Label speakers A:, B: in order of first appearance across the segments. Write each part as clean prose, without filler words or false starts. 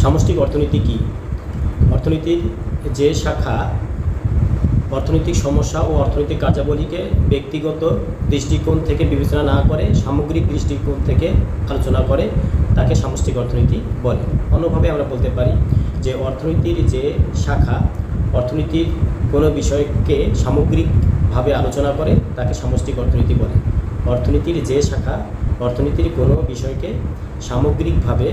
A: সামষ্টিক অর্থনীতি কি? অর্থনীতির যে শাখা অর্থনৈতিক সমস্যা ও অর্থনৈতিক কার্যাবলীকে ব্যক্তিগত দৃষ্টিকোণ থেকে বিবেচনা না করে সামগ্রিক দৃষ্টিকোণ থেকে আলোচনা করে তাকে সামষ্টিক অর্থনীতি বলে। অন্যভাবে আমরা বলতে পারি যে অর্থনীতির যে শাখা অর্থনীতির কোনো বিষয়কে সামগ্রিকভাবে আলোচনা করে তাকে সামষ্টিক অর্থনীতি বলে। অর্থনীতির যে শাখা অর্থনীতির কোনো বিষয়কে সামগ্রিকভাবে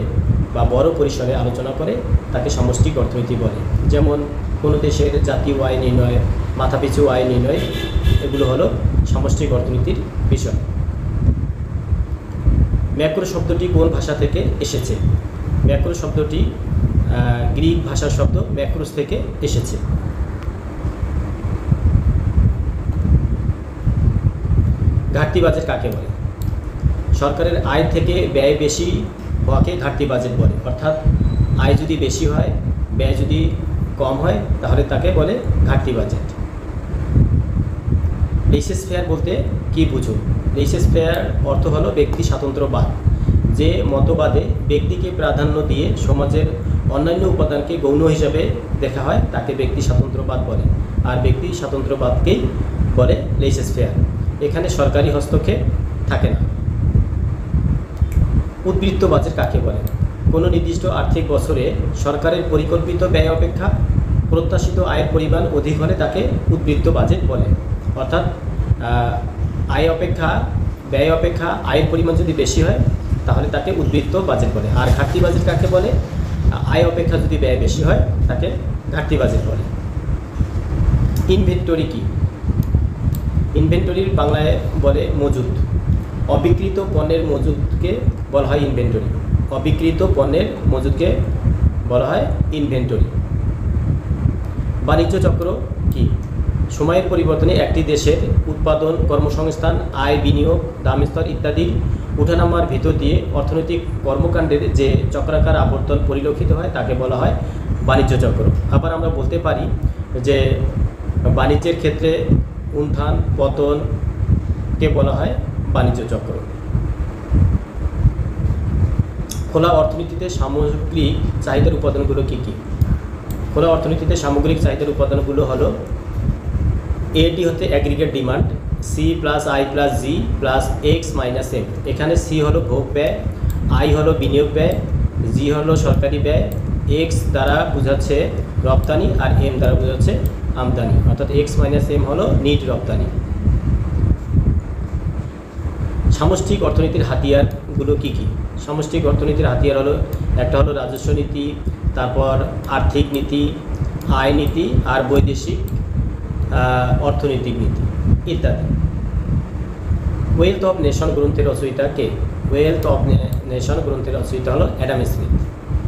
A: বা বড় পরিসরে আলোচনা করে তাকে সামষ্টিক অর্থনীতি বলে। যেমন কোনো দেশের জাতীয় আয় নির্ণয়, মাথাপিছু আয় নির্ণয়, এগুলো হলো সামষ্টিক অর্থনীতির বিষয়। ম্যাক্রো শব্দটি কোন ভাষা থেকে এসেছে? ম্যাক্রো শব্দটি গ্রিক ভাষার শব্দ ম্যাক্রোস থেকে এসেছে। ঘাটতি বাজেট কাকে বলে? সরকারের আয় থেকে ব্যয় বেশি হওয়াকে ঘাটতি বাজেট বলে। অর্থাৎ আয় যদি বেশি হয়, ব্যয় যদি কম হয়, তাহলে তাকে বলে ঘাটতি বাজেট। লেইসেস ফেয়ার বলতে কি বুঝো? লেইসেস ফেয়ার অর্থ হলো ব্যক্তি স্বাতন্ত্র্যবাদ। যে মতবাদে ব্যক্তিকে প্রাধান্য দিয়ে সমাজের অন্যান্য উপাদানকে গৌণ হিসাবে দেখা হয় তাকে ব্যক্তি স্বাতন্ত্র্যবাদ বলে। আর ব্যক্তি স্বাতন্ত্র্যবাদকেই বলে লেইসেস ফেয়ার। এখানে সরকারি হস্তক্ষেপ থাকে না। উদ্বৃত্ত বাজেট কাকে বলে? কোনো নির্দিষ্ট আর্থিক বছরে সরকারের পরিকল্পিত ব্যয় অপেক্ষা প্রত্যাশিত আয়ের পরিমাণ অধিক হলে তাকে উদ্বৃত্ত বাজেট বলে। অর্থাৎ আয় অপেক্ষা ব্যয় অপেক্ষা আয়ের পরিমাণ যদি বেশি হয় তাহলে তাকে উদ্বৃত্ত বাজেট বলে। আর ঘাটতি বাজেট কাকে বলে? আয় অপেক্ষা যদি ব্যয় বেশি হয় তাকে ঘাটতি বাজেট বলে। ইনভেন্টরি কি? ইনভেন্টরির বাংলায় বলে মজুদ। অবিক্রিত পণ্যের মজুদকে বলা হয় ইনভেন্টরি। অবিক্রিত পণ্যের মজুদকে বলা হয় ইনভেন্টরি। বাণিজ্য চক্র কি? সময়ের পরিবর্তনে একটি দেশের উৎপাদন, কর্মসংস্থান, আয়, বিনিয়োগ, দাম স্তর ইত্যাদির উঠানামার ভিতর দিয়ে অর্থনৈতিক কর্মকাণ্ডের যে চক্রাকার আবর্তন পরিলক্ষিত হয় তাকে বলা হয় বাণিজ্য চক্র। আবার আমরা বলতে পারি যে বাণিজ্যের ক্ষেত্রে উত্থান পতনকে বলা হয় বাণিজ্য চক্র। খোলা অর্থনীতিতে সামগ্রিক চাহিদার উপাদানগুলো কী কী? খোলা অর্থনীতিতে সামগ্রিক চাহিদার উপাদানগুলো হলো এটি হচ্ছে aggregate demand, C plus I plus G plus X minus M. এখানে সি হলো ভোগ ব্যয়, আই হলো বিনিয়োগ ব্যয়, জি হলো সরকারি ব্যয়, এক্স দ্বারা বোঝাচ্ছে রপ্তানি আর এম দ্বারা বোঝাচ্ছে আমদানি। অর্থাৎ এক্স মাইনাস এম হলো নিট রপ্তানি। সামষ্টিক অর্থনীতির হাতিয়ারগুলো কী কী? সামষ্টিক অর্থনীতির হাতিয়ার হলো একটা হলো রাজস্ব নীতি, তারপর আর্থিক নীতি, আয় নীতি আর বৈদেশিক অর্থনৈতিক নীতি ইত্যাদি। ওয়েলথ অফ নেশন গ্রন্থের রচয়িতা কে? ওয়েলথ অফ নেশন গ্রন্থের রচয়িতা হলো অ্যাডাম স্মিথ।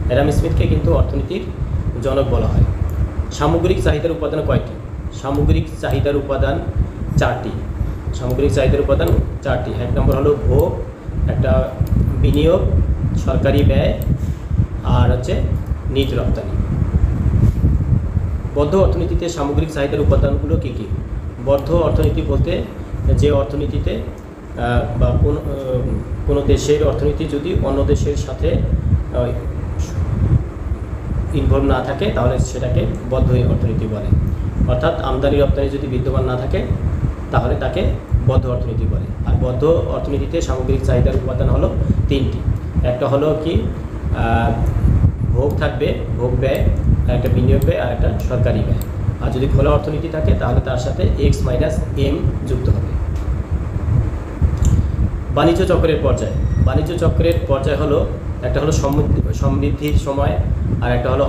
A: অ্যাডাম স্মিথকে কিন্তু অর্থনীতির জনক বলা হয়। সামগ্রিক চাহিদার উপাদান কয়টি? সামগ্রিক চাহিদার উপাদান চারটি। সামগ্রিক চাহিদার উপাদান চারটি। এক নম্বর হলো ভোগ, একটা বিনিয়োগ, সরকারি ব্যয় আর হচ্ছে নিট রপ্তানি। বদ্ধ অর্থনীতিতে সামগ্রিক চাহিদার উপাদানগুলো কী কী? বদ্ধ অর্থনীতি বলতে যে অর্থনীতিতে বা কোনো দেশের অর্থনীতি যদি অন্য দেশের সাথে ইনভলভ না থাকে তাহলে সেটাকে বদ্ধ অর্থনীতি বলে। অর্থাৎ আমদানি রপ্তানি যদি বিদ্যমান না থাকে তাহলে তাকে বদ্ধ অর্থনীতি বলে। আর বদ্ধ অর্থনীতিতে সামগ্রিক চাহিদার উপাদান হলো তিনটি। একটা হলো কি ভোগ থাকবে, ভোগ ব্যয়, একটা বিনিয়োগ ব্যয় আর একটা সরকারি ব্যয়। আর যদি খোলা অর্থনীতি থাকে তাহলে তার সাথে এক্স মাইনাস এম যুক্ত হবে। বাণিজ্য চক্রের পর্যায়। বাণিজ্য চক্রের পর্যায় হলো একটা হলো সমৃদ্ধির সময়, আর একটা হলো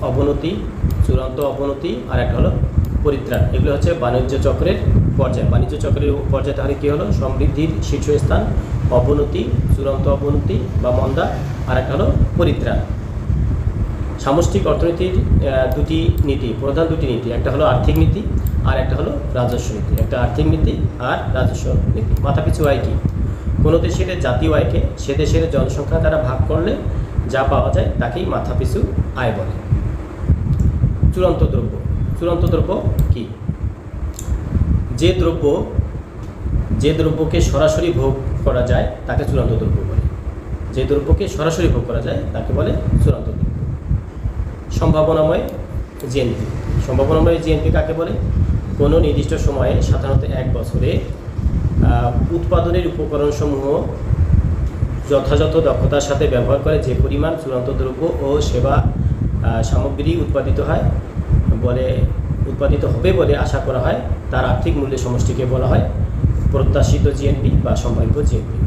A: অবনতি, চূড়ান্ত অবনতি, আর একটা হলো পরিত্রাণ। এগুলো হচ্ছে বাণিজ্য চক্রের পর্যায়। বাণিজ্য চক্রের পর্যায় তাহলে কী হলো? সমৃদ্ধির শীর্ষস্থান, অবনতি, চূড়ান্ত অবনতি বা মন্দা, আর একটা হলো পরিত্রাণ। সামষ্টিক অর্থনীতির দুটি নীতি, প্রধান দুটি নীতি, একটা হলো আর্থিক নীতি আর একটা হলো রাজস্ব নীতি। একটা আর্থিক নীতি আর রাজস্ব নীতি। মাথাপিছু আয় কি? কোনো দেশের জাতীয় আয়কে সে দেশের জনসংখ্যা দ্বারা ভাগ করলে যা পাওয়া যায় তাকেই মাথাপিছু আয় বলে। চূড়ান্ত দ্রব্য। চূড়ান্ত দ্রব্য কি? যে দ্রব্যকে সরাসরি ভোগ করা যায় তাকে চূড়ান্ত দ্রব্য বলে। যে দ্রব্যকে সরাসরি ভোগ করা যায় তাকে বলে চূড়ান্ত দ্রব্য। সম্ভাবনাময় জিএনপি। সম্ভাবনাময় জিএনপি কাকে বলে? কোনো নির্দিষ্ট সময়ে, সাধারণত 1 বছরে উৎপাদনের উপকরণসমূহ যথাযথ দক্ষতার সাথে ব্যবহার করে যে পরিমাণ চূড়ান্ত দ্রব্য ও সেবা সামগ্রী উৎপাদিত হবে বলে আশা করা হয়, তার আর্থিক মূল্যের সমষ্টিকে বলা হয় প্রত্যাশিত জিএনপি বা সম্ভাব্য জিএনপি।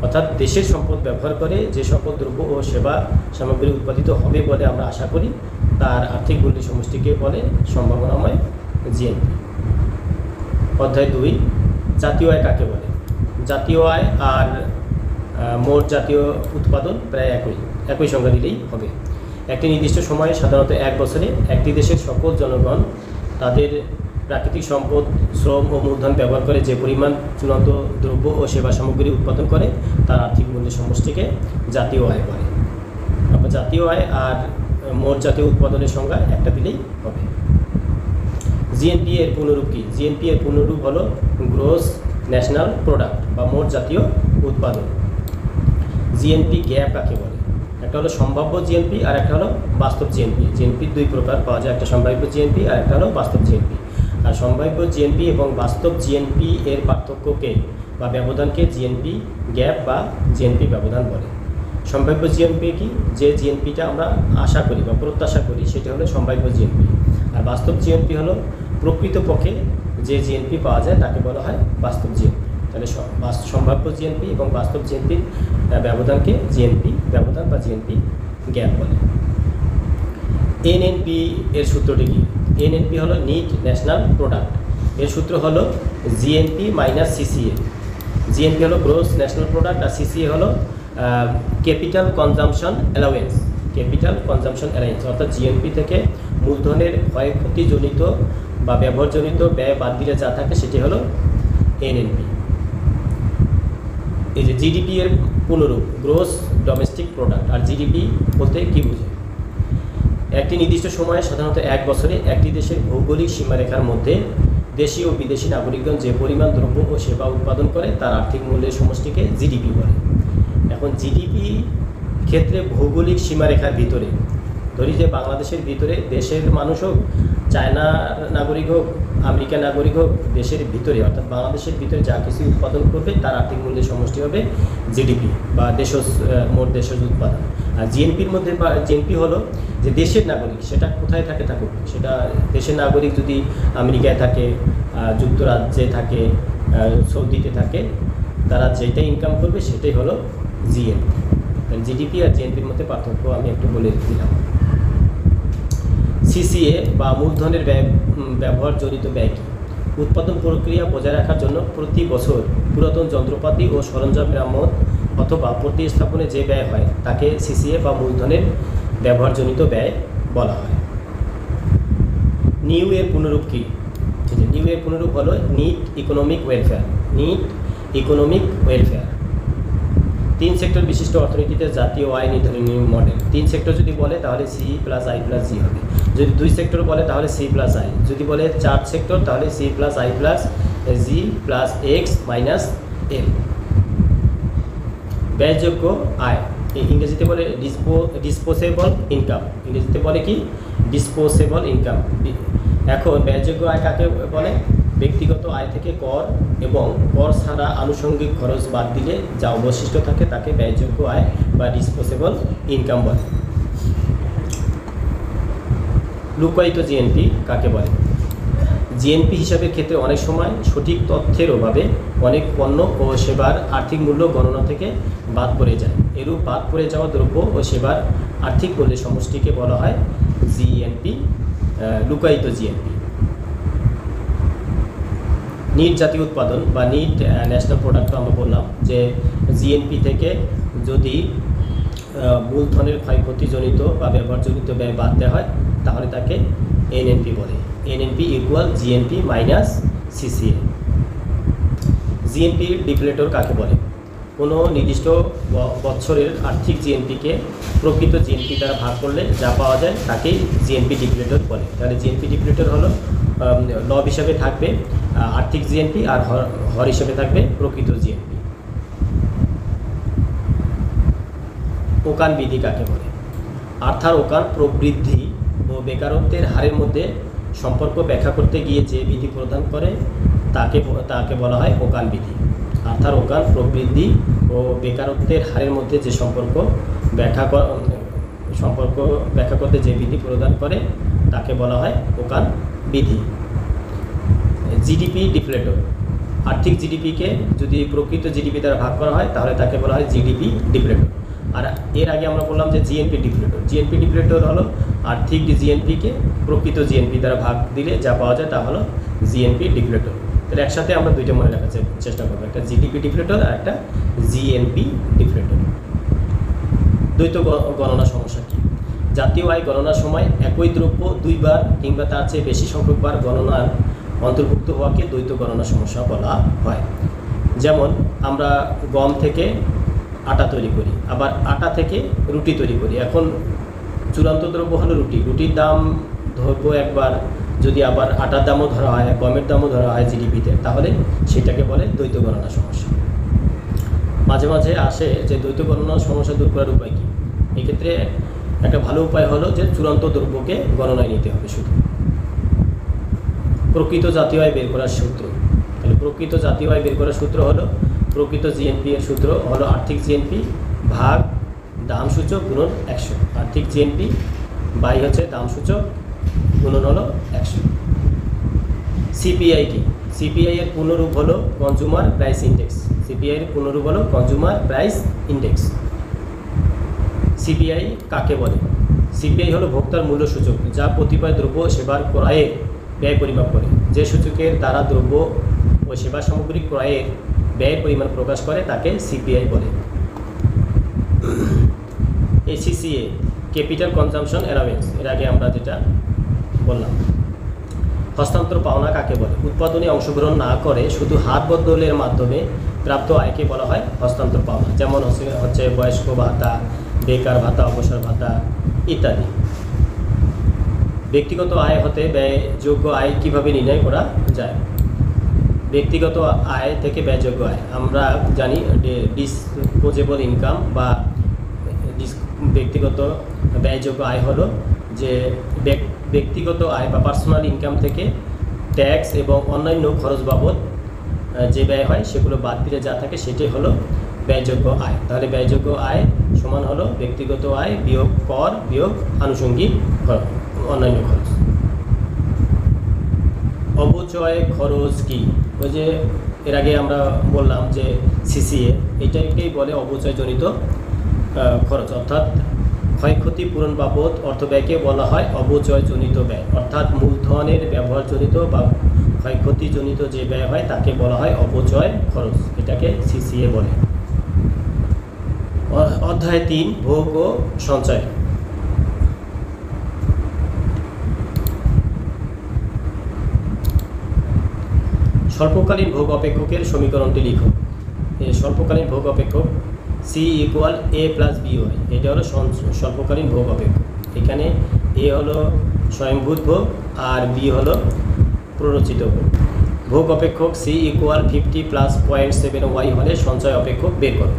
A: অর্থাৎ দেশের সম্পদ ব্যবহার করে যে সকল দ্রব্য ও সেবা সামগ্রী উৎপাদিত হবে বলে আমরা আশা করি, তার আর্থিক মূল্যের সমষ্টিকে বলে সম্ভাবনাময় জিএনপি। অধ্যায় 2, জাতীয় আয় কাকে বলে? জাতীয় আয় আর মোট জাতীয় উৎপাদন প্রায় একই সংজ্ঞা দিলেই হবে। একটি নির্দিষ্ট সময়ে, সাধারণত 1 বছরে, একটি দেশের সকল জনগণ তাদের প্রাকৃতিক সম্পদ, শ্রম ও মূলধন ব্যবহার করে যে পরিমাণ চূড়ান্ত দ্রব্য ও সেবা সামগ্রী উৎপাদন করে, তার আর্থিক মূল্যের সমষ্টিকে জাতীয় আয় বলে। আবার জাতীয় আয় আর মোট জাতীয় উৎপাদনের সংজ্ঞা একটা দিলেই হবে। জিএনপি এর পুনরূপ কি? জিএনপি এর পুনরূপ হলো গ্রোস ন্যাশনাল প্রোডাক্ট বা মোট জাতীয় উৎপাদন। জিএনপি গ্যাপ কাকে বলে? একটা হলো সম্ভাব্য জিএনপি আর একটা হলো বাস্তব জিএনপি। জিএনপি 2 প্রকার পাওয়া যায়, একটা সম্ভাব্য জিএনপি আর একটা হলো বাস্তব জিএনপি। আর সম্ভাব্য জিএনপি এবং বাস্তব জিএনপি এর পার্থক্যকে বা ব্যবধানকে জিএনপি গ্যাপ বা জিএনপি ব্যবধান বলে। সম্ভাব্য জিএনপি কি? যে জিএনপিটা আমরা আশা করি বা প্রত্যাশা করি সেটা হলো সম্ভাব্য জিএনপি। আর বাস্তব জিএনপি হলো প্রকৃতপক্ষে যে জিএনপি পাওয়া যায় তাকে বলা হয় বাস্তব জিএনপি। তাহলে সম্ভাব্য জিএনপি এবং বাস্তব জিএনপির ব্যবধানকে জিএনপি ব্যবধান বা জিএনপি গ্যাপ বলে। এনএনপি এর সূত্রটি কি? এনএনপি হলো নিট ন্যাশনাল প্রোডাক্ট। এর সূত্র হলো জিএনপি মাইনাস সিসিএ। জিএনপি হলো গ্রোস ন্যাশনাল প্রোডাক্ট আর সিসিএ হলো capital consumption allowance. Capital consumption allowance অর্থাৎ জিএনপি থেকে মূলধনের ক্ষয়ক্ষতিজনিত বা ব্যবহারজনিত ব্যয় বাদ দিলে যা থাকে সেটি হলো এনএনপি। এই যে জিডিপি এর পুনরূপ গ্রোস ডোমেস্টিক প্রোডাক্ট। আর জিডিপি বলতে কী বুঝে? একটি নির্দিষ্ট সময়ে, সাধারণত 1 বছরে, একটি দেশের ভৌগোলিক সীমারেখার মধ্যে দেশি ও বিদেশি নাগরিকগণ যে পরিমাণ দ্রব্য ও সেবা উৎপাদন করে তার আর্থিক মূল্যের সমষ্টিকে জিডিপি বলে। এখন জিডিপি ক্ষেত্রে ভৌগোলিক সীমারেখার ভিতরে, ধরি যে বাংলাদেশের ভিতরে দেশের মানুষ হোক, চায়নার নাগরিক হোক, আমেরিকার নাগরিক হোক, দেশের ভিতরে অর্থাৎ বাংলাদেশের ভিতরে যা কিছু উৎপাদন করবে তার আর্থিক মূল্যের সমষ্টি হবে জিডিপি বা মোট দেশের উৎপাদন। আর জিএনপির মধ্যে জিএনপি হলো যে দেশের নাগরিক সেটা কোথায় থাকে থাকুক, সেটা দেশের নাগরিক যদি আমেরিকায় থাকে, যুক্তরাজ্যে থাকে, সৌদিতে থাকে, তারা যেটাই ইনকাম করবে সেটাই হলো জিএনপি। জিডিপি আর জিএনপির মধ্যে পার্থক্য আমি একটু বলে দিলাম। সিসিএ বা মূলধনের ব্যবহারজনিত ব্যয় কি? উৎপাদন প্রক্রিয়া বজায় রাখার জন্য প্রতি বছর পুরাতন যন্ত্রপাতি ও সরঞ্জাম মেরামত অথবা প্রতিস্থাপনে যে ব্যয় হয় তাকে সিসিএ বা মূলধনের ব্যবহারজনিত ব্যয় বলা হয়। নিউ এর পুনরূপ কি? নিউ এর পুনরূপ হলো net economic welfare. Net economic welfare 3 sector বিশিষ্ট অর্থনীতিতে জাতীয় আয় নির্ধারণী মডেল। 3 সেক্টর যদি বলে তাহলে সি প্লাস আই প্লাস জি হবে। যদি 2 সেক্টর বলে তাহলে সি প্লাস আই। যদি বলে 4 সেক্টর তাহলে C plus I plus G plus X minus M. ব্যয়যোগ্য আয় ইংরেজিতে বলে ডিসপোজেবল ইনকাম। ইংরেজিতে বলে কি? Disposable income. এখন ব্যয়যোগ্য আয় কাকে বলে? ব্যক্তিগত আয় থেকে কর এবং কর ছাড়া আনুষঙ্গিক খরচ বাদ দিলে যা অবশিষ্ট থাকে তাকে ব্যয়যোগ্য আয় বা ডিসপোজেবল ইনকাম বলে। লুকায়িত জিএনপি কাকে বলে? জিএনপি হিসাবের ক্ষেত্রে অনেক সময় সঠিক তথ্যের অভাবে অনেক পণ্য ও সেবার আর্থিক মূল্য গণনা থেকে বাদ পড়ে যায়। এরূপ বাদ পড়ে যাওয়া দ্রব্য ও সেবার আর্থিক মূল্যের সমষ্টিকে বলা হয় জিএনপি, লুকায়িত জিএনপি। নিট জাতীয় উৎপাদন বা নিট ন্যাশনাল প্রোডাক্ট আমরা বললাম যে জিএনপি থেকে যদি মূলধনের ক্ষয়ক্ষতিজনিত বা ব্যবহারজনিত ব্যয় বাদ দেওয়া হয় তাহলে তাকে এনএনপি বলে। NNP equal GNP minus CCA. GNP deflator কাকে বলে? কোনো নির্দিষ্ট বছরের আর্থিক জিএনপিকে প্রকৃত জিএনপি দ্বারা ভাগ করলে যা পাওয়া যায় তাকেই জিএনপি ডিফ্লেটর বলে। তাহলে জিএনপি ডিফ্লেটর হলো লব হিসাবে থাকবে আর্থিক জিএনপি আর হর হিসাবে থাকবে প্রকৃত জিএনপি। ওকান বিধি কাকে বলে? অর্থায়ন প্রবৃদ্ধি ও বেকারত্বের হারের মধ্যে সম্পর্ক ব্যাখ্যা করতে গিয়ে যে বিধি প্রদান করে তাকে বলা হয় ওকান বিধি। অর্থায়ন প্রবৃদ্ধি ও বেকারত্বের হারের মধ্যে যে সম্পর্ক ব্যাখ্যা করতে যে বিধি প্রদান করে তাকে বলা হয় ওকান বিধি। জিডিপি ডিফ্লেটর, আর্থিক জিডিপিকে যদি প্রকৃত জিডিপি দ্বারা ভাগ করা হয় তাহলে তাকে বলা হয় জিডিপি ডিফ্লেটর। আর এর আগে আমরা বললাম যে জিএনপি ডিফ্লেটর। জিএনপি ডিফ্লেটর হলো আর্থিক জিএনপিকে প্রকৃত জিএনপি দ্বারা ভাগ দিলে যা পাওয়া যায় তা হলো জিএনপি ডিফ্লেটর। তাহলে একসাথে আমরা দুইটা মনে রাখার চেষ্টা করবো, একটা জিডিপি ডিফ্লেটর আর একটা জিএনপি ডিফ্লেটর। দ্বৈত গণনা সমস্যা কি? জাতীয় আয় গণনার সময় একই দ্রব্য দুইবার কিংবা তার চেয়ে বেশি সংখ্যকবার গণনার অন্তর্ভুক্ত হওয়াকে দ্বৈত গণনা সমস্যা বলা হয়। যেমন আমরা গম থেকে আটা তৈরি করি, আবার আটা থেকে রুটি তৈরি করি। এখন চূড়ান্ত দ্রব্য হলো রুটি, রুটির দাম ধরবো একবার, যদি আবার আটার দামও ধরা হয়, গমের দামও ধরা হয় জিডিপিতে, তাহলে সেটাকে বলে দ্বৈত গণনা সমস্যা। মাঝে মাঝে আসে যে দ্বৈত গণনা সমস্যা দূর করার উপায় কী? এক্ষেত্রে একটা ভালো উপায় হলো যে চূড়ান্ত দ্রব্যকে গণনায় নিতে হবে শুধু। প্রকৃত জাতীয় আয় বের করার সূত্র, তাহলে প্রকৃত জাতীয় আয় বের করার সূত্র হলো প্রকৃত জিএনপি এর সূত্র হলো আর্থিক জিএনপি ভাগ দাম সূচক গুণন 100। আর্থিক জিএনপি বাই হচ্ছে দাম সূচক গুণন হলো 100। সিপিআই কি? সিপিআই এর পূর্ণরূপ হলো কনজিউমার প্রাইস ইন্ডেক্স। সিপিআই এর পূর্ণরূপ হলো কনজিউমার প্রাইস ইন্ডেক্স। সিপিআই কাকে বলে? সিপিআই হলো ভোক্তার মূল্য সূচক, যা কতিপয় দ্রব্য সেবার ক্রয়ে ব্যয় পরিমাপ করে। যে সূচকের দ্বারা দ্রব্য ও সেবা সামগ্রী ক্রয়ের ব্যয়ের পরিমাণ প্রকাশ করে তাকে সিপিআই বলে। এসিসিএ ক্যাপিটাল কনজাম্পশন অ্যালাউয়েন্স, এর আগে আমরা যেটা বললাম। হস্তান্তর পাওনা কাকে বলে? উৎপাদনে অংশগ্রহণ না করে শুধু হাত বদলের মাধ্যমে প্রাপ্ত আয়কে বলা হয় হস্তান্তর পাওনা। যেমন হচ্ছে বয়স্ক ভাতা, বেকার ভাতা, অবসর ভাতা ইত্যাদি। ব্যক্তিগত আয় হতে ব্যয়যোগ্য আয় কিভাবে নির্ণয় করা যায়? ব্যক্তিগত আয় থেকে ব্যয়যোগ্য আয় আমরা জানি ডিসপোজেবল ইনকাম বা ব্যক্তিগত ব্যয়যোগ্য আয় হলো যে ব্যক্তিগত আয় বা পার্সোনাল ইনকাম থেকে ট্যাক্স এবং অন্যান্য খরচ বাবদ যে ব্যয় হয় সেগুলো বাদ দিলে যা থাকে সেটাই হলো ব্যয়যোগ্য আয়। তাহলে ব্যয়যোগ্য আয় সমান হলো ব্যক্তিগত আয় বিয়োগ কর বিয়োগ আনুষঙ্গিক খরচ, অন্যান্য খরচ। অবচয় খরচ কি? ওই যে এর আগে আমরা বললাম যে সিসিএ, এটাকেই বলে অবচয়জনিত খরচ, অর্থাৎ ক্ষয়ক্ষতি পূরণ বাবদ অর্থ ব্যয়কে বলা হয় অবচয়জনিত ব্যয়। অর্থাৎ মূলধনের ব্যবহারজনিত বা ক্ষয়ক্ষতিজনিত যে ব্যয় হয় তাকে বলা হয় অবচয় খরচ, এটাকে সিসিএ বলে। অধ্যায় 3 ভোগ ও সঞ্চয়। স্বল্পকালীন ভোগ অপেক্ষকের সমীকরণটি লিখো। স্বল্পকালীন ভোগ অপেক্ষক সি ইকুয়াল এ প্লাস বি ওয়াই, এটা হলো স্বল্পকালীন ভোগ অপেক্ষক। এখানে এ হলো স্বয়ংভূত ভোগ আর বি হলো প্ররোচিত ভোগ। ভোগ অপেক্ষক সি ইকুয়াল 50 প্লাস 0.7 ওয়াই হলে সঞ্চয় অপেক্ষক বের করো।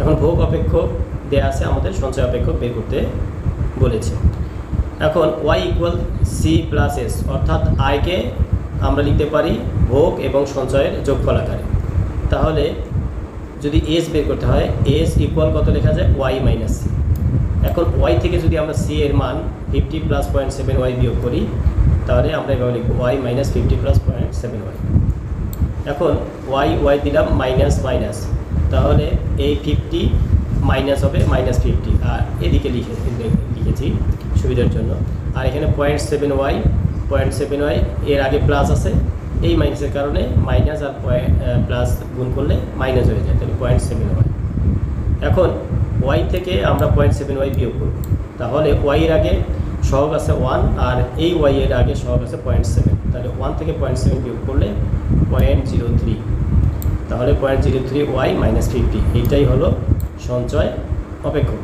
A: এখন ভোগ অপেক্ষক দেওয়া আছে, আমাদের সঞ্চয় অপেক্ষক বের করতে বলেছে। এখন Y equal C plus S, অর্থাৎ আয়কে আমরা লিখতে পারি ভোগ এবং সঞ্চয়ের যোগফল আকারে। তাহলে যদি এস বের করতে হয়, এস ইকুয়াল কত লেখা যায়? Y minus C. এখন ওয়াই থেকে যদি আমরা সি এর মান 50 প্লাস 0.7 ওয়াই বিয়োগ করি তাহলে আমরা এভাবে লিখব ওয়াই মাইনাস 50 প্লাস 0.7 ওয়াই। এখন ওয়াই দিলাম মাইনাস মাইনাস, তাহলে এই 50 মাইনাস হবে -50, আর এদিকে লিখেছি সুবিধার জন্য। আর এখানে 0.7 ওয়াই এর আগে প্লাস আছে, এই মাইনাসের কারণে মাইনাস আর প্লাস গুণ করলে মাইনাস হয়ে যায়, তাহলে 0.7 ওয়াই। এখন ওয়াই থেকে আমরা 0.7 ওয়াই বিয়োগ করব, তাহলে ওয়াই এর আগে সহগ আছে 1 আর এই ওয়াই এর আগে সহগ আছে 0.7, তাহলে 1 থেকে 0.7 বিয়োগ করলে 0.03, তাহলে 0.03 ওয়াই মাইনাস 50, এইটাই হলো সঞ্চয় অপেক্ষক।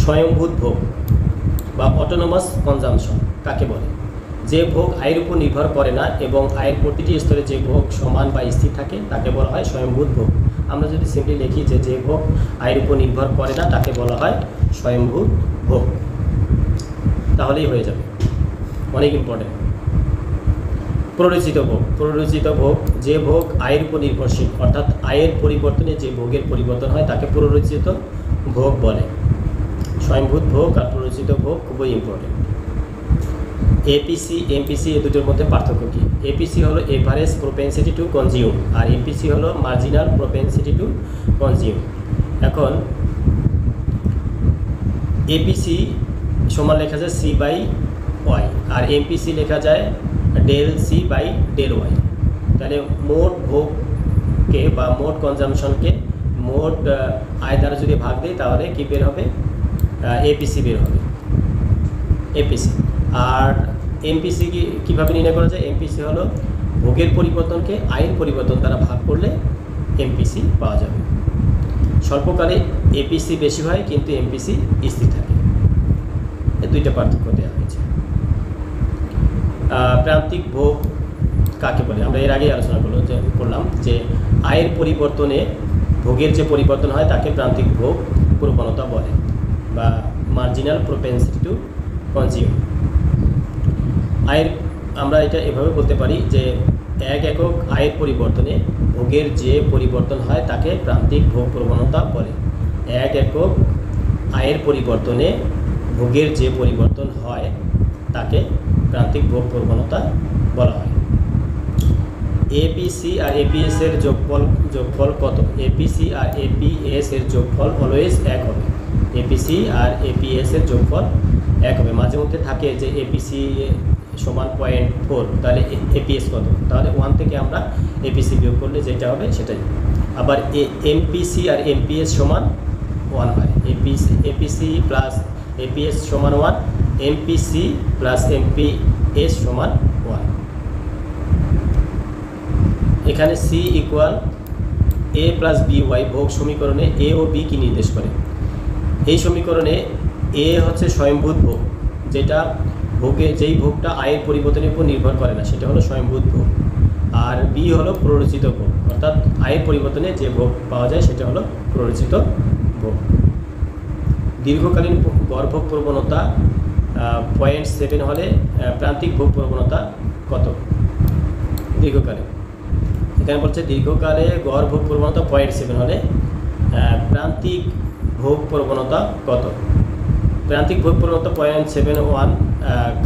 A: স্বয়ংভূত ভোগ বা অটোনোমাস কনজাম্পশন কাকে বলে? যে ভোগ আয়ের উপর নির্ভর করে না এবং আয়ের প্রতিটি স্তরে যে ভোগ সমান বা স্থির থাকে তাকে বলা হয় স্বয়ংভূত ভোগ। আমরা যদি সিম্পলি লিখি যে ভোগ আয়ের উপর নির্ভর করে না তাকে বলা হয় স্বয়ংভূত ভোগ, তাহলেই হয়ে যাবে। অনেক ইম্পর্টেন্ট। প্ররোচিত ভোগ। প্ররোচিত ভোগ যে ভোগ আয়ের উপর নির্ভরশীল, অর্থাৎ আয়ের পরিবর্তনে যে ভোগের পরিবর্তন হয় তাকে প্ররোচিত ভোগ বলে। স্বয়ংভূত ভোগ আর প্ররোচিত ভোগ খুবই ইম্পর্টেন্ট। এপিসি এমপিসি এ দুটোর মধ্যে পার্থক্য কী? এপিসি হলো এভারেজ প্রোপেনসিটি টু কনজিউম আর এমপিসি হলো মার্জিনাল প্রোপেনসিটি টু কনজিউম। এখন এপিসি সমান লেখা যায় সি বাই ওয়াই আর এমপিসি লেখা যায় del C by del Y. তাহলে মোট ভোগকে বা মোট কনজামশনকে মোট আয় দ্বারা যদি ভাগ দিই তাহলে কী বের হবে? এপিসি বের হবে, এপিসি। আর এমপিসি কীভাবে নির্ণয় করা যায়? এমপিসি হলো ভোগের পরিবর্তনকে আয়ের পরিবর্তন দ্বারা ভাগ করলে এমপিসি পাওয়া যাবে। স্বল্পকালে এপিসি বেশি হয় কিন্তু এমপিসি স্থির থাকে। এই দুইটা পার্থক্য দেওয়া হয়েছে। প্রান্তিক ভোগ কাকে বলে? আমরা এর আগেই আলোচনা করলাম যে আয়ের পরিবর্তনে ভোগের যে পরিবর্তন হয় তাকে প্রান্তিক ভোগ প্রবণতা বলে বা মার্জিনাল প্রোপেনসিটি টু কনজিউম। আয়ের আমরা এটা এভাবে বলতে পারি যে এক একক আয়ের পরিবর্তনে ভোগের যে পরিবর্তন হয় তাকে প্রান্তিক ভোগ প্রবণতা বলে। এক একক আয়ের পরিবর্তনে ভোগের যে পরিবর্তন হয় তাকে প্রান্তিক ভোগ প্রবণতা বলা হয়। এপিসি আর এপিএস এর যোগফল কত? এপিসি আর এপিএস এর যোগফল অলওয়েজ এক হবে। এপিসি আর এপিএস এর যোগফল এক হবে। মাঝে মধ্যে থাকে যে এপিসি সমান 0.4, তাহলে এপিএস কত? তাহলে 1 থেকে আমরা এপিসি বিয়োগ করলে যেটা হবে সেটাই। আবার এমপিসি আর এমপিএস সমান 1 হয়। এপিসি প্লাস এপিএস সমান 1, এমপিসি প্লাস এমপিএস সমান 1। এখানে সি ইকুয়াল এ প্লাস বি ওয়াই ভোগ সমীকরণে এ ও বি কি নির্দেশ করে? এই সমীকরণে এ হচ্ছে স্বয়ংভূত ভোগ, যেটা যেই ভোগটা আয়ের পরিবর্তনের উপর নির্ভর করে না সেটা হলো স্বয়ংভূত ভোগ। আর বি হলো প্ররোচিত ভোগ, অর্থাৎ আয়ের পরিবর্তনে যে ভোগ পাওয়া যায় সেটা হলো প্ররোচিত ভোগ। দীর্ঘকালীন গড় ভোগ প্রবণতা 0.7 হলে প্রান্তিক ভোগ প্রবণতা কত? দীর্ঘকালে এখানে বলছে দীর্ঘকালে গড় ভোগ প্রবণতা 0.7 হলে প্রান্তিক ভোগ প্রবণতা কত? প্রান্তিক ভোগ প্রবণতা 0.71,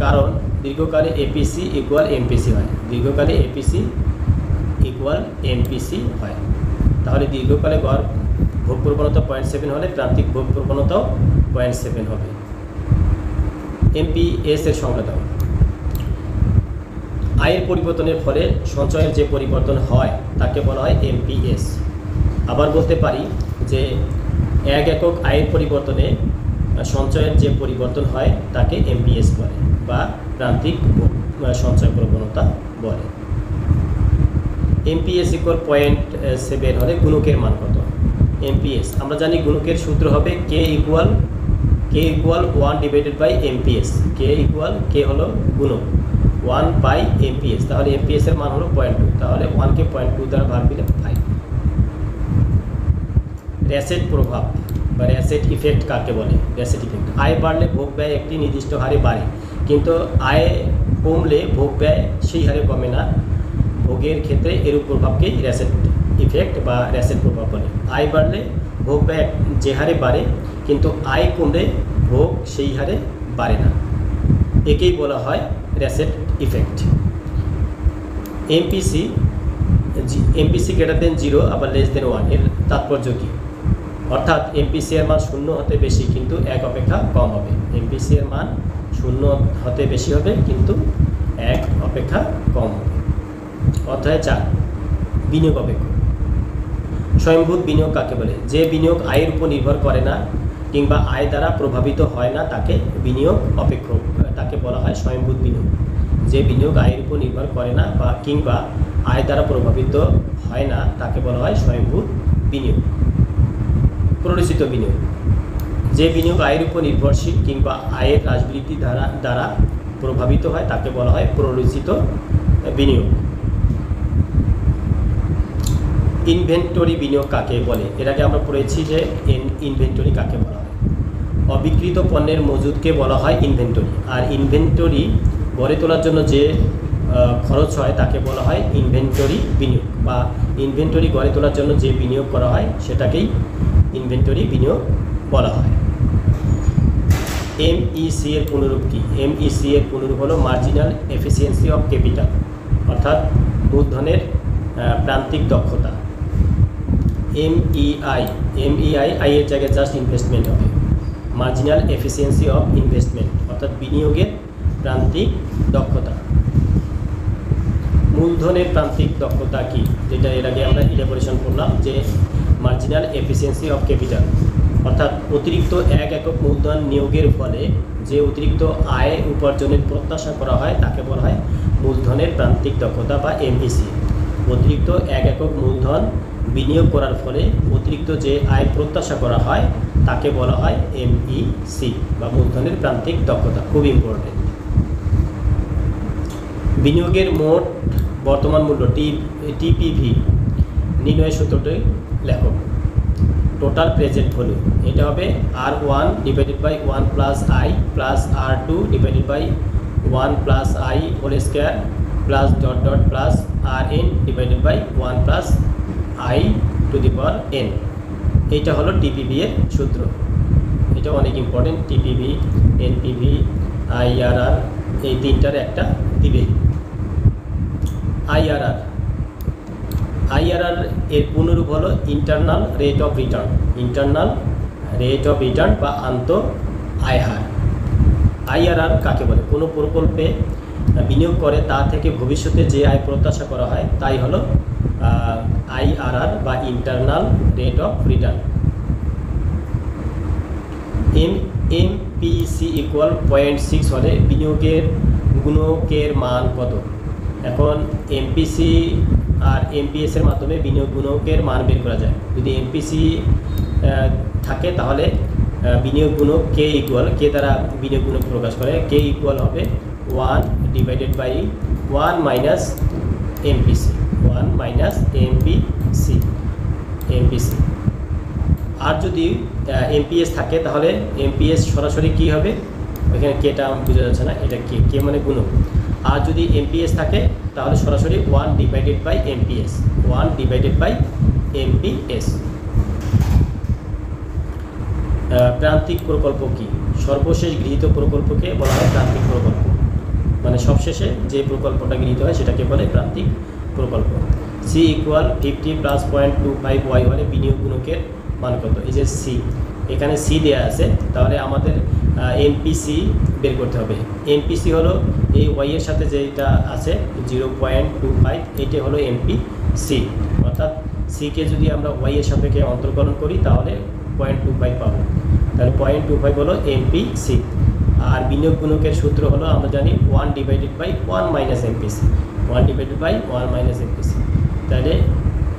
A: কারণ দীর্ঘকালে এপিসি ইকুয়াল এমপিসি হয়। দীর্ঘকালে এপিসি ইকুয়াল এমপিসি হয়, তাহলে দীর্ঘকালে গড় ভোগ প্রবণতা 0.7 হলে প্রান্তিক ভোগ প্রবণতাও 0.7 হবে। এমপিএস এর সংজ্ঞা দাও। আয়ের পরিবর্তনের ফলে সঞ্চয়ের যে পরিবর্তন হয় তাকে বলা হয় এমপিএস। আবার বলতে পারি যে এক একক আয়ের পরিবর্তনে সঞ্চয়ের যে পরিবর্তন হয় তাকে এমপিএস বলে বা প্রান্তিক সঞ্চয় প্রবণতা বলে। এমপিএস ইকুয়াল 0.7 হলে গুণকের মান কত? এমপিএস আমরা জানি গুণকের সূত্র হবে কে ইকুয়াল 1 ডিভাইডেড বাই এমপিএস। কে হলো গুণক 1 বাই এমপিএস, তাহলে এমপিএস এর মান হলো 0.2, তাহলে 1কে 0.2 দ্বারা ভাগ দিলে 5। র্যাসেট প্রভাব বা র্যাসেট ইফেক্ট কাকে বলে? র্যাসেট ইফেক্ট, আয় বাড়লে ভোগ ব্যয় একটি নির্দিষ্ট হারে বাড়ে, কিন্তু আয় কমলে ভোগ ব্যয় সেই হারে কমে না। ভোগের ক্ষেত্রে এরূপ প্রভাবকেই র্যাসেট ইফেক্ট বা র্যাসেট প্রভাব বলে। আয় বাড়লে ভোগ ব্যয় যে হারে বাড়ে কিন্তু আয় কমলে ভোগ সেই হারে বাড়ে না, একেই বলা হয় র্যাসেট ইফেক্ট। এমপিসি গ্রেটার দেন 0 আবার লেস দেন 1 এর তাৎপর্য কী? অর্থাৎ এমপিসি এর মান 0 হতে বেশি কিন্তু 1 অপেক্ষা কম হবে। এমপিসি এর মান 0 হতে বেশি হবে কিন্তু 1 অপেক্ষা কম হবে। অধ্যায় 4 বিনিয়োগ অপেক্ষ। স্বয়ংভূত বিনিয়োগ কাকে বলে? যে বিনিয়োগ আয়ের উপর নির্ভর করে না কিংবা আয় দ্বারা প্রভাবিত হয় না তাকে বিনিয়োগ অপেক্ষ, তাকে বলা হয় স্বয়ংভূত বিনিয়োগ। যে বিনিয়োগ আয়ের উপর নির্ভর করে না বা কিংবা আয় দ্বারা প্রভাবিত হয় না তাকে বলা হয় স্বয়ংভূত বিনিয়োগ। প্ররোচিত বিনিয়োগ, যে বিনিয়োগ আয়ের উপর নির্ভরশীল কিংবা আয়ের হ্রাসবৃদ্ধি দ্বারা প্রভাবিত হয় তাকে বলা হয় প্ররোচিত বিনিয়োগ। ইনভেন্টরি বিনিয়োগ কাকে বলে? এর আগে আমরা পড়েছি যে ইনভেন্টরি কাকে বলা হয়। অবিক্রিত পণ্যের মজুদকে বলা হয় ইনভেন্টরি, আর ইনভেন্টরি গড়ে তোলার জন্য যে খরচ হয় তাকে বলা হয় ইনভেন্টরি বিনিয়োগ, বা ইনভেন্টরি গড়ে তোলার জন্য যে বিনিয়োগ করা হয় সেটাকেই ইনভেন্টরি বিনিয়োগ বলা হয়। এমইসি এর পুনরূপ কি? এমইসি এর পুনরূপ হলো মার্জিনাল এফিসিয়েন্সি অফ ক্যাপিটাল, অর্থাৎ মূলধনের প্রান্তিক দক্ষতা। এমইআই আই এর জায়গায় জাস্ট ইনভেস্টমেন্ট হবে। মার্জিনাল এফিসিয়েন্সি অফ ইনভেস্টমেন্ট অর্থাৎ বিনিয়োগের প্রান্তিক দক্ষতা। মূলধনের প্রান্তিক দক্ষতা কি? যেটা এর আগে আমরা ইলাবোরেশন করলাম যে মার্জিনাল এফিসিয়েন্সি অফ ক্যাপিটাল, অর্থাৎ অতিরিক্ত 1 একক মূলধন নিয়োগের ফলে যে অতিরিক্ত আয় উপার্জনের প্রত্যাশা করা হয় তাকে বলা হয় মূলধনের প্রান্তিক দক্ষতা বা এমইসি। অতিরিক্ত 1 একক মূলধন বিনিয়োগ করার ফলে অতিরিক্ত যে আয় প্রত্যাশা করা হয় তাকে বলা হয় এমইসি বা মূলধনের প্রান্তিক দক্ষতা। খুব ইম্পর্টেন্ট। বিনিয়োগের মোট বর্তমান মূল্য টিপিভি নির্ণয়ের সূত্রটি লেখো। টোটাল প্রেজেন্ট ভ্যালু এটা হবে R1 divided by 1 plus I plus R2 divided by 1 plus i whole square plus dot dot plus RN divided by 1 plus i to the power n। এইটা হলো টিপিভি এর সূত্র। এটা অনেক ইম্পর্টেন্ট। টিপিভি, এনপিভি, আইআরআর এই তিনটার একটা দিবে। আইআরআর এর পুনরূপ হলো internal rate of return. Internal rate of return বা আন্ত আয় হার। আইআরআর কাকে বলে? কোনো প্রকল্পে বিনিয়োগ করে তা থেকে ভবিষ্যতে যে আয় প্রত্যাশা করা হয় তাই হলো আইআরআর বা internal rate of return. MPC equal 0.6 হলে বিনিয়োগের গুণকের মান কত? এখন এমপিসি আর এমপিএস এর মাধ্যমে বিনিয়োগ গুণকের মান বের করা যায়। যদি এমপিসি থাকে তাহলে বিনিয়োগ গুণক কে ইকুয়াল, কে দ্বারা বিনিয়োগ গুণক প্রকাশ করে, কে ইকুয়াল হবে 1 divided by 1 minus MPC, 1 minus MPC. আর যদি এমপিএস থাকে তাহলে এমপিএস সরাসরি কি হবে? এখানে কেটা বোঝা যাচ্ছে না, এটা কে মানে গুণক। আর যদি এমপিএস থাকে তাহলে সরাসরি 1 divided by MPS, 1 divided by MPS. প্রান্তিক প্রকল্প কি? সর্বশেষ গৃহীত প্রকল্পকে বলা হয় প্রান্তিক প্রকল্প, মানে সবশেষে যে প্রকল্পটা গৃহীত হয় সেটাকে বলে প্রান্তিক প্রকল্প। সি ইকুয়াল 50 প্লাস 0.25 ওয়াই হলে বিনিয়োগ গুণকের মান কত? এই যে সি, এখানে সি দেওয়া আছে, তাহলে আমাদের এমপিসি বের করতে হবে। এমপিসি হলো এই ওয়াই এর সাথে যেটা আছে 0.25, এইটা হলো এমপিসি। অর্থাৎ সিকে যদি আমরা ওয়াই এর সাপেক্ষে অন্তর্কলন করি তাহলে 0.25 পাবো, তাহলে 0.25 হলো এমপিসি। আর বিনিয়োগ গুণকের সূত্র হলো আমরা জানি 1 divided by 1 minus MPC, 1 divided by 1 minus MPC. তাহলে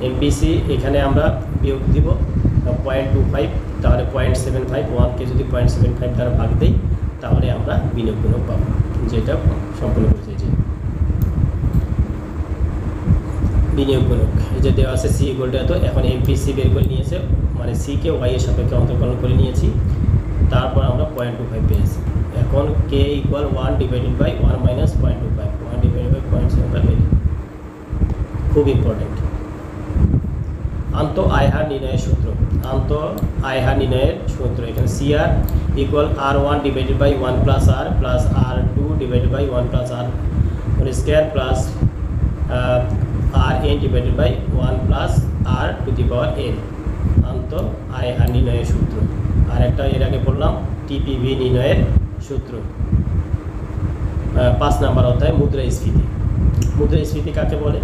A: এমপিসি এখানে আমরা বিয়োগ দিব 0.25, তাহলে 0.75, 1কে যদি 0.75 দ্বারা ভাগ দিই তাহলে আমরা বিনিয়োগ গুণক পাবো, যেটা সম্পূর্ণ করেছে। যে বিনিয়োগ গুণক এই যে দেওয়া আছে সি ইকুয়াল টু এত, এখন এমপিসি বের করে নিয়েছে, মানে সিকে ওয়াই এর সাপেক্ষে অন্তর্কলন করে নিয়েছি, তারপর আমরা 0.25 পেয়েছি। এখন K equal 1 divided by 1 minus 0.25, 1 divided by 0.75। খুব ইম্পর্টেন্ট। আন্ত আয় হার নির্ণয়ের সূত্র। আন্ত আয় হার নির্ণয়ের সূত্র এখানে CR equal R1 divided by 1 plus r plus R2 divided by 1 plus r whole square plus RN divided by 1 plus r to the power n। আন্ত আয় হার নির্ণয়ের সূত্র। আর একটা এর আগে বললাম টিপিভি নির্ণয়ের সূত্র। 5 নম্বর অধ্যায় মুদ্রাস্ফীতি। মুদ্রাস্ফীতি কাকে বলে?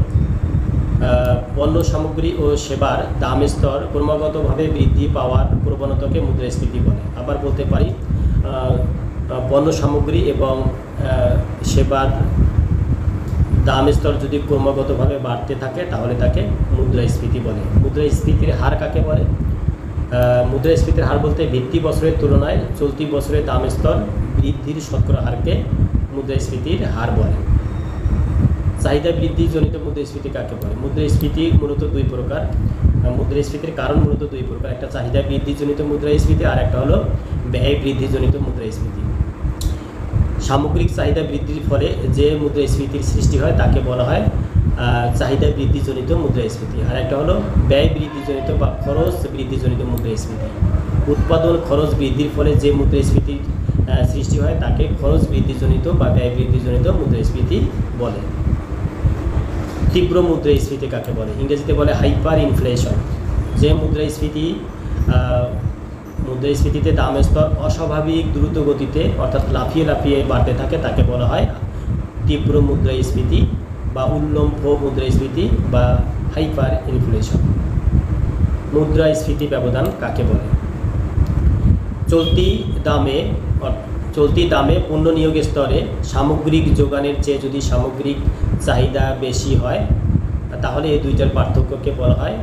A: পণ্য সামগ্রী ও সেবার দাম স্তর ক্রমাগতভাবে বৃদ্ধি পাওয়ার প্রবণতাকে মুদ্রাস্ফীতি বলে। আবার বলতে পারি পণ্য সামগ্রী এবং সেবার দাম স্তর যদি ক্রমাগতভাবে বাড়তে থাকে তাহলে তাকে মুদ্রাস্ফীতি বলে। মুদ্রাস্ফীতির হার কাকে বলে? মুদ্রাস্ফীতির হার বলতে ভিত্তি বছরের তুলনায় চলতি বছরের দাম স্তর বৃদ্ধির শতকরা হারকে মুদ্রাস্ফীতির হার বলে। চাহিদা বৃদ্ধিজনিত মুদ্রাস্ফীতি কাকে বলে? মুদ্রাস্ফীতি মূলত দুই প্রকার। মুদ্রাস্ফীতির কারণ মূলত দুই প্রকার, একটা চাহিদা বৃদ্ধিজনিত মুদ্রাস্ফীতি আর একটা হলো ব্যয় বৃদ্ধিজনিত মুদ্রাস্ফীতি। সামগ্রিক চাহিদা বৃদ্ধির ফলে যে মুদ্রাস্ফীতির সৃষ্টি হয় তাকে বলা হয় চাহিদা বৃদ্ধিজনিত মুদ্রাস্ফীতি, আর একটা হলো ব্যয় বৃদ্ধিজনিত বা খরচ বৃদ্ধিজনিত মুদ্রাস্ফীতি। উৎপাদন খরচ বৃদ্ধির ফলে যে মুদ্রাস্ফীতির সৃষ্টি হয় তাকে খরচ বৃদ্ধিজনিত বা ব্যয় বৃদ্ধিজনিত মুদ্রাস্ফীতি বলে। তীব্র মুদ্রাস্ফীতি কাকে বলে? ইংরেজিতে বলে হাইপার ইনফ্লেশন। যে মুদ্রাস্ফীতিতে দামের স্তর অস্বাভাবিক দ্রুত গতিতে অর্থাৎ লাফিয়ে লাফিয়ে বাড়তে থাকে তাকে বলা হয় তীব্র মুদ্রাস্ফীতি বা উল্লম্ব মুদ্রাস্ফীতি বা হাইপার ইনফ্লেশন। মুদ্রাস্ফীতি ব্যবধান কাকে বলে? চলতি দামে পণ্য নিয়োগের স্তরে সামগ্রিক যোগানের চেয়ে যদি সামগ্রিক চাহিদা বেশি হয় তাহলে এই দুইটার পার্থক্যকে বলা হয়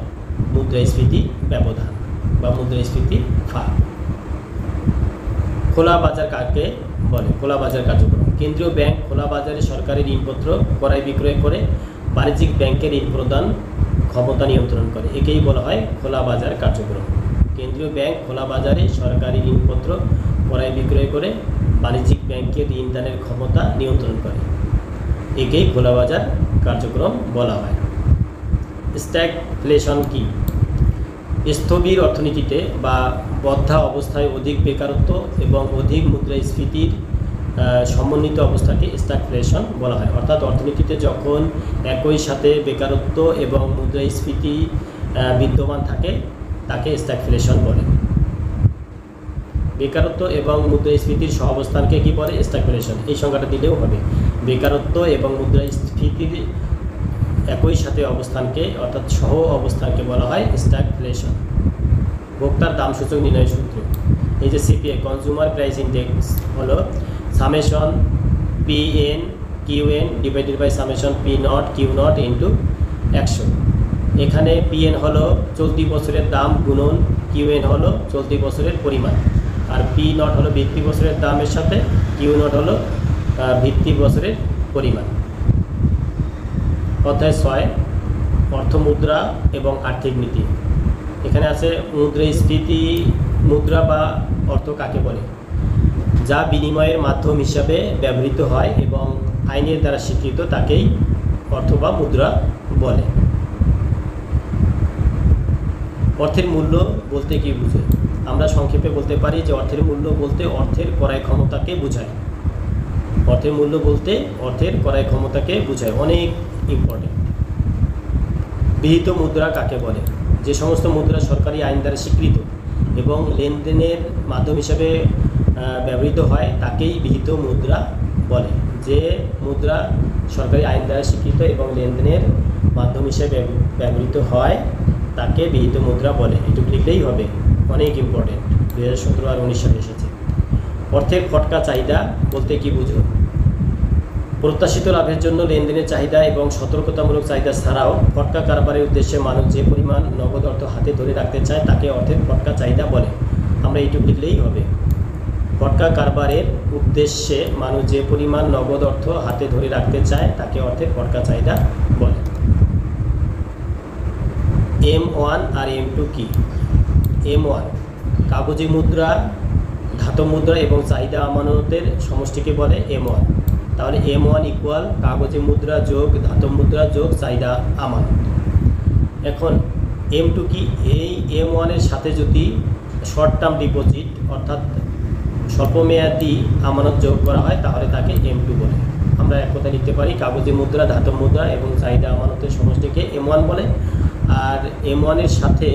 A: মুদ্রাস্ফীতি ব্যবধান বা মুদ্রাস্ফীতি ফাঁক। খোলা বাজার কাকে বলে? খোলা বাজার কার্যক্রম। কেন্দ্রীয় ব্যাংক খোলা বাজারে সরকারি ঋণপত্র ক্রয় বিক্রয় করে বাণিজ্যিক ব্যাংকের ঋণ প্রদান ক্ষমতা নিয়ন্ত্রণ করে, একেই বলা হয় খোলা বাজার কার্যক্রম। কেন্দ্রীয় ব্যাংক খোলা বাজারে সরকারি ঋণপত্র ক্রয় বিক্রয় করে বাণিজ্যিক ব্যাংকের ঋণ দানের ক্ষমতা নিয়ন্ত্রণ করে, একেই খোলা বাজার কার্যক্রম বলা হয়। স্ট্যাগফ্লেশন কি? স্থবির অর্থনীতিতে বা বদ্ধা অবস্থায় অধিক বেকারত্ব এবং অধিক মুদ্রাস্ফীতির সমন্বিত অবস্থাকে স্ট্যাগফ্লেশন বলা হয়। অর্থাৎ অর্থনীতিতে যখন একই সাথে বেকারত্ব এবং মুদ্রাস্ফীতি বিদ্যমান থাকে তাকে স্ট্যাগফ্লেশন বলে। বেকারত্ব এবং মুদ্রাস্ফীতির সহাবস্থানকে কি বলে? স্ট্যাগফ্লেশন। এই সংখ্যাটা দিলেও হবে। বেকারত্ব এবং মুদ্রাস্ফীতির একই সাথে অবস্থানকে অর্থাৎ সহ অবস্থানকে বলা হয় স্ট্যাগফ্লেশন। ভোক্তার দাম সূচক নির্ণয় সূত্র, এই যে সিপিআই কনজিউমার প্রাইস ইন্ডেক্স হলো summation PN QN divided by summation P0 Q0 into 100। এখানে PN হলো চলতি বছরের দাম গুণন QN হলো চলতি বছরের পরিমাণ, আর P0 হলো ভিত্তি বছরের দামের সাথে Q0 হলো ভিত্তি বছরের পরিমাণ। অধ্যায় 6 অর্থ মুদ্রা এবং আর্থিক নীতি। এখানে আছে মুদ্রাস্ফীতি। মুদ্রা বা অর্থ কাকে বলে? যা বিনিময়ের মাধ্যম হিসাবে ব্যবহৃত হয় এবং আইনের দ্বারা স্বীকৃত তাকেই অর্থ বা মুদ্রা বলে। অর্থের মূল্য বলতে কি বোঝায়? আমরা সংক্ষেপে বলতে পারি যে অর্থের মূল্য বলতে অর্থের ক্রয় ক্ষমতাকে বোঝায়। অর্থের মূল্য বলতে অর্থের ক্রয় ক্ষমতাকে বোঝায়, অনেক ইম্পর্টেন্ট। বিহিত মুদ্রা কাকে বলে? যে সমস্ত মুদ্রা সরকারি আইন দ্বারা স্বীকৃত এবং লেনদেনের মাধ্যম হিসাবে ব্যবহৃত হয় তাকেই বিহিত মুদ্রা বলে। যে মুদ্রা সরকারি আইন দ্বারা স্বীকৃত এবং লেনদেনের মাধ্যম হিসেবে ব্যবহৃত হয় তাকে বিহিত মুদ্রা বলে। এটুকু লিখলেই হবে, অনেক ইম্পর্টেন্ট। 2017 আর 19 সালে এসেছে। অর্থের ফটকা চাহিদা বলতে কি বুঝো? প্রত্যাশিত লাভের জন্য লেনদেনের চাহিদা এবং সতর্কতামূলক চাহিদা ছাড়াও ফটকা কারবারের উদ্দেশ্যে মানুষ যে পরিমাণ নগদ অর্থ হাতে ধরে রাখতে চায় তাকে অর্থের ফটকা চাহিদা বলে। আমরা এইটুকু লিখলেই হবে। ফটকা কারবারের উদ্দেশ্যে মানুষ যে পরিমাণ নগদ অর্থ হাতে ধরে রাখতে চায় তাকে অর্থের ফটকা চাহিদা বলে। M1 আর M2 কি? M1 কাগজি মুদ্রা, ধাতব মুদ্রা এবং চাহিদা আমানতের সমষ্টিকে বলে M1। তাহলে M1 ইকুয়াল কাগজি মুদ্রা যোগ ধাতব মুদ্রা যোগ চাহিদা আমানত। এখন M2 কি? এই M1 এর সাথে যদি শর্ট টার্ম ডিপোজিট অর্থাৎ স্বল্পমেয়াদী আমানত যোগ করা হয় তাহলে তাকে M2 বলে। আমরা এক কথা লিখতে পারি কাগজি মুদ্রা, ধাতব মুদ্রা এবং চাহিদা আমানতের সমষ্টিকে M1 বলে, আর M1 এর সাথে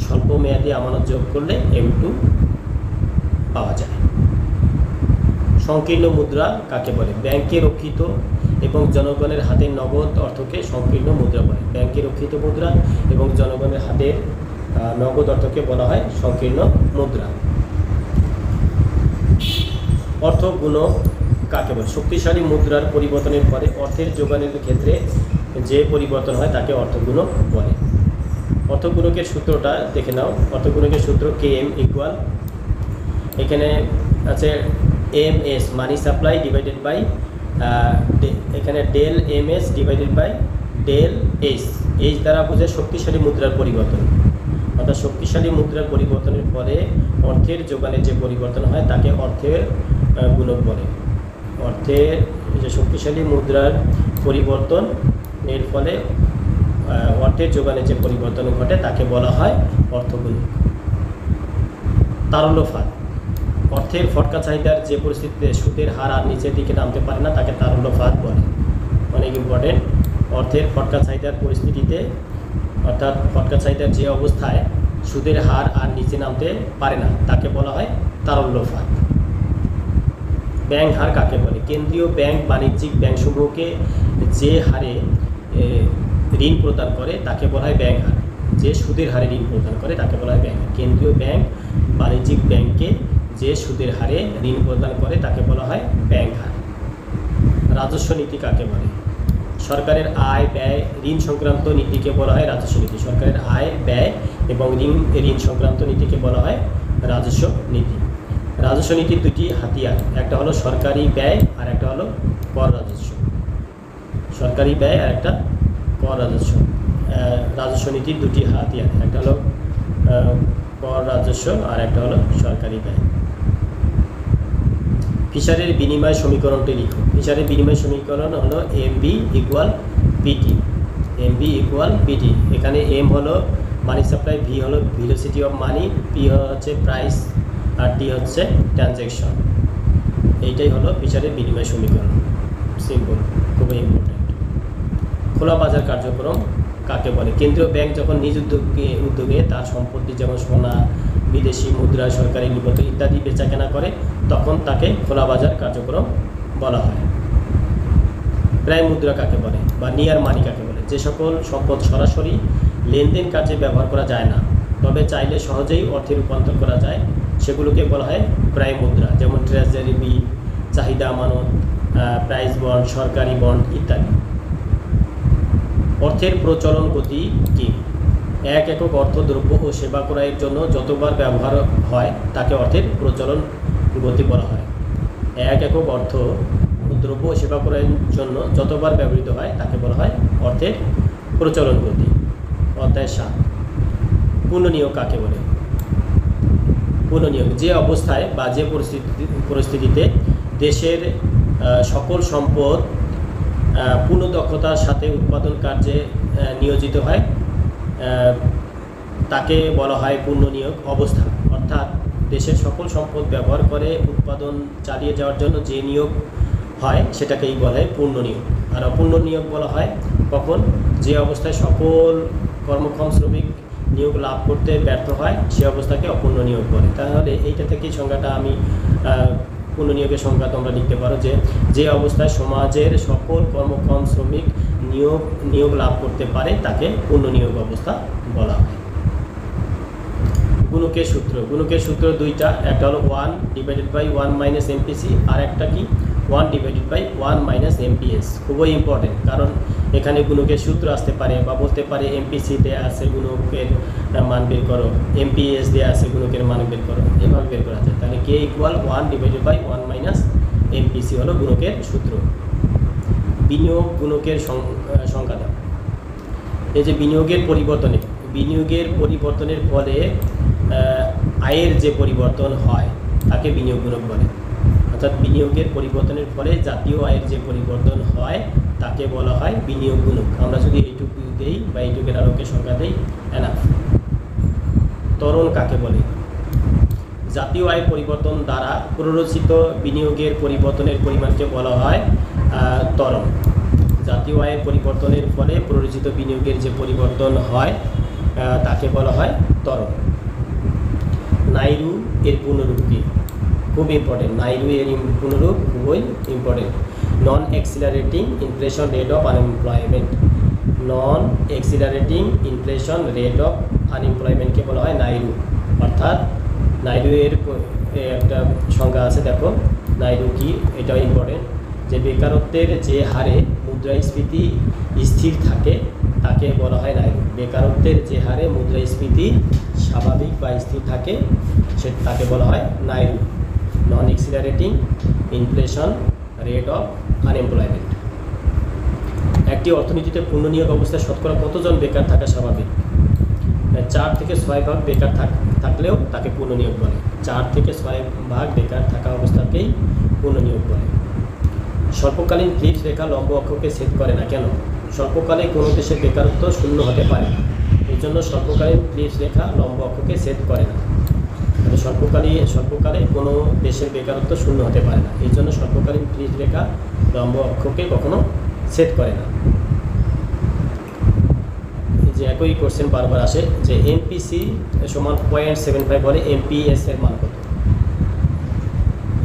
A: স্বল্পমেয়াদী আমানত যোগ করলে M2 পাওয়া যায়। সংকীর্ণ মুদ্রা কাকে বলে? ব্যাংকে রক্ষিত এবং জনগণের হাতের নগদ অর্থকে সংকীর্ণ মুদ্রা বলে। ব্যাংকে রক্ষিত মুদ্রা এবং জনগণের হাতের নগদ অর্থকে বলা হয় সংকীর্ণ মুদ্রা। অর্থ গুণক কাকে বলে? শক্তিশালী মুদ্রার পরিবর্তনের পরে অর্থের যোগানের ক্ষেত্রে যে পরিবর্তন হয় তাকে অর্থগুণক বলে। অর্থগুণকের সূত্রটা দেখে নাও। অর্থগুণকের সূত্র KM ইকুয়াল, এখানে আছে MS money supply divided by এখানে del M S divided by del H, H দ্বারা বোঝায় শক্তিশালী মুদ্রার পরিবর্তন, অর্থাৎ শক্তিশালী মুদ্রার পরিবর্তনের পরে অর্থের যোগানে যে পরিবর্তন হয় তাকে অর্থের গুণক বলে। অর্থের যে শক্তিশালী মুদ্রার পরিবর্তন এর ফলে অর্থের যোগানে যে পরিবর্তন ঘটে তাকে বলা হয় অর্থগুণক। তারল্যফাত, অর্থের ফটকা চাহিদার যে পরিস্থিতিতে সুদের হার আর নিচের দিকে নামতে পারে না তাকে তারল্যফাত বলে। অনেক ইম্পর্টেন্ট, অর্থের ফটকা চাহিদার পরিস্থিতিতে, অর্থাৎ ফটকা চাহিদার যে অবস্থায় সুদের হার আর নিচে নামতে পারে না তাকে বলা হয় তারল্যফাত। ব্যাংক হার কাকে বলে? কেন্দ্রীয় ব্যাংক বাণিজ্যিক ব্যাংকসমূহকে যে হারে ঋণ প্রদান করে তাকে বলা হয় ব্যাংক হার। যে সুদের হারে ঋণ প্রদান করে তাকে বলা হয় ব্যাংক হার। কেন্দ্রীয় ব্যাংক বাণিজ্যিক ব্যাংকে যে সুদের হারে ঋণ প্রদান করে তাকে বলা হয় ব্যাংক হার। রাজস্ব নীতি কাকে বলে? সরকারের আয় ব্যয় ঋণ সংক্রান্ত নীতিকে বলা হয় রাজস্ব নীতি। সরকারের আয় ব্যয় এবং ঋণ সংক্রান্ত নীতিকে বলা হয় রাজস্ব নীতি। রাজস্ব নীতির দুটি হাতিয়ার, একটা হলো সরকারি ব্যয় আর একটা হলো কর রাজস্ব। সরকারি ব্যয় আর একটা কর রাজস্ব। রাজস্ব নীতির দুটি হাতিয়ার, একটা হলো কর রাজস্ব আর একটা হলো সরকারি ব্যয়। ফিশারের বিনিময় সমীকরণটি লিখো। ফিশারের বিনিময় সমীকরণ হলো MV equal PT. MV equal PT. এখানে এম হলো মানি সাপ্লাই, ভি হলো ভেলোসিটি অফ মানি, পি হচ্ছে প্রাইস আর টি হচ্ছে ট্রানজ্যাকশন। এইটাই হলো ফিশারের বিনিময় সমীকরণ। সিম্পল, খুবই ইম্পর্টেন্ট। খোলা বাজার কার্যক্রম কাকে বলে? কেন্দ্রীয় ব্যাংক যখন নিজ উদ্যোগে তার সম্পত্তি যেমন সোনা, বিদেশি মুদ্রা, সরকারি নিবন্ধন ইত্যাদি বেচাকেনা করে তখন তাকে খোলা বাজার কার্যক্রম বলা হয়। প্রায় মুদ্রা কাকে বলে বা নিয়ার মানি কাকে বলে? যে সকল সম্পদ সরাসরি লেনদেন কাজে ব্যবহার করা যায় না তবে চাইলে সহজেই অর্থে রূপান্তর করা যায় সেগুলোকে বলা হয় প্রায় মুদ্রা, যেমন ট্রেজারি বিল, চাহিদা আমানত, প্রাইস বন্ড, সরকারি বন্ড ইত্যাদি। অর্থের প্রচলন গতি কি? এক একক অর্থ দ্রব্য ও সেবা ক্রয়ের জন্য যতবার ব্যবহার হয় তাকে অর্থের প্রচলন গতি বলা হয়। এক একক অর্থ দ্রব্য ও সেবা ক্রয়ের জন্য যতবার ব্যবহৃত হয় তাকে বলা হয় অর্থের প্রচলন গতি। অধ্যায় 7, পুনর্নিয়োগ কাকে বলে? পুনর্নিয়োগ যে অবস্থায় বা যে পরিস্থিতিতে দেশের সকল সম্পদ পূর্ণ দক্ষতার সাথে উৎপাদন কার্যে নিয়োজিত হয় তাকে বলা হয় পুনর্নিয়োগ অবস্থা। অর্থাৎ দেশের সকল সম্পদ ব্যবহার করে উৎপাদন চালিয়ে যাওয়ার জন্য যে নিয়োগ হয় সেটাকেই বলা হয় পুনর্নিয়োগ। আর অপুনর্নিয়োগ বলা হয় কখন? যে অবস্থায় সকল কর্মক্ষম শ্রমিক নিয়োগ লাভ করতে ব্যর্থ হয় সে অবস্থাকে অপুনর্নিয়োগ বলে। তাহলে এইটা থেকেই সংজ্ঞাটা আমি পুনর্নিয়োগের সংজ্ঞা তোমরা লিখতে পারো যে অবস্থায় সমাজের সকল কর্মক্ষম শ্রমিক নিয়োগ লাভ করতে পারে তাকে পুনর্নিয়োগ অবস্থা বলা হয়। গুণকের সূত্র। গুণকের সূত্র দুইটা, একটা হলো 1/1 - MPC আর একটা কি 1/1 - MPS। খুবই ইম্পর্টেন্ট, কারণ এখানে গুণকের সূত্র আসতে পারে বা বলতে পারে MPC দেয়া আছে গুণকের মান বের করো, MPS দেয়া আছে গুণকের মান বের করো, এভাবে বের করা যায়। তাহলে K = 1/1 - MPC হলো গুণকের সূত্র। বিনিয়োগ গুণকের সংজ্ঞা দাও। এই যে বিনিয়োগের পরিবর্তনের ফলে আয়ের যে পরিবর্তন হয় তাকে বিনিয়োগ গুণক বলে। অর্থাৎ বিনিয়োগের পরিবর্তনের ফলে জাতীয় আয়ের যে পরিবর্তন হয় তাকে বলা হয় বিনিয়োগ গুণক। আমরা যদি এইটুকু দেই বা এইটুকের আলোকে সংজ্ঞা দেই এনাফ। ত্বরণ কাকে বলে? জাতীয় আয় পরিবর্তন দ্বারা প্ররোচিত বিনিয়োগের পরিবর্তনের পরিমাণকে বলা হয় ত্বরণ। জাতীয় আয়ের পরিবর্তনের ফলে প্ররোচিত বিনিয়োগের যে পরিবর্তন হয় তাকে বলা হয় ত্বরণ। নাইরু এর পুনরূপ কি? খুব ইম্পর্টেন্ট। নাইরু এর পুনরূপ খুবই important. Non accelerating inflation rate of unemployment. Non accelerating inflation rate of আনএমপ্লয়মেন্টকে বলা হয় নাইরু। অর্থাৎ নাইরু এর একটা সংজ্ঞা আছে, দেখো নাইরু কি, এটাও ইম্পর্টেন্ট। যে বেকারত্বের যে হারে মুদ্রাস্ফীতি স্থির থাকে তাকে বলা হয় নাইরু। বেকারত্বের যে হারে মুদ্রাস্ফীতি স্বাভাবিক বা স্থির থাকে তাকে বলা হয় Nauru. Non accelerating inflation rate of unemployment. একটি অর্থনীতিতে পূর্ণ নিয়োগ অবস্থায় শতকরা কতজন বেকার থাকা স্বাভাবিক? 4 থেকে 6 ভাগ বেকার থাকলেও তাকে পূর্ণ নিয়োগ বলে। 4 থেকে 6 ভাগ বেকার থাকা অবস্থাকেই পূর্ণ নিয়োগ বলে। স্বল্পকালীন ক্লিপস রেখা লম্ব অক্ষকে ছেদ করে না কেন? স্বল্পকালে কোনো দেশের বেকারত্ব শূন্য হতে পারে না, এই জন্য স্বল্পকালীন ক্লিপস রেখা লম্ব অক্ষকে ছেদ করে না। মানে স্বল্পকালে কোনো দেশের বেকারত্ব শূন্য হতে পারে না, এই জন্য স্বল্পকালীন ক্লিপস রেখা লম্ব অক্ষকে কখনো ছেদ করে না। যে একই কোশ্চেন বারবার আসে যে এমপিসি সমান 0.75 বলে এমপিএস এর মান কত?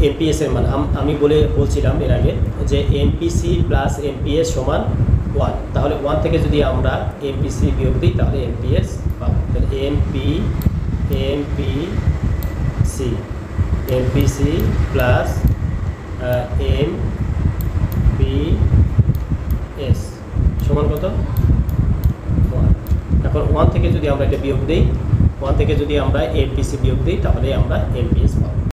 A: এমপিএস এর মান আমি বলছিলাম এর আগে যে এমপিসি প্লাস এমপিএস সমান 1, তাহলে 1 থেকে যদি আমরা এমপিসি বিয়োগ দিই তাহলে এমপিএস পাবো। তাহলে এমপিসি প্লাস এমপিএস সমান কত? 1। এখন 1 থেকে যদি আমরা এটা বিয়োগ দিই, 1 থেকে যদি আমরা এমপিসি বিয়োগ দিই তাহলে আমরা এমপিএস পাবো।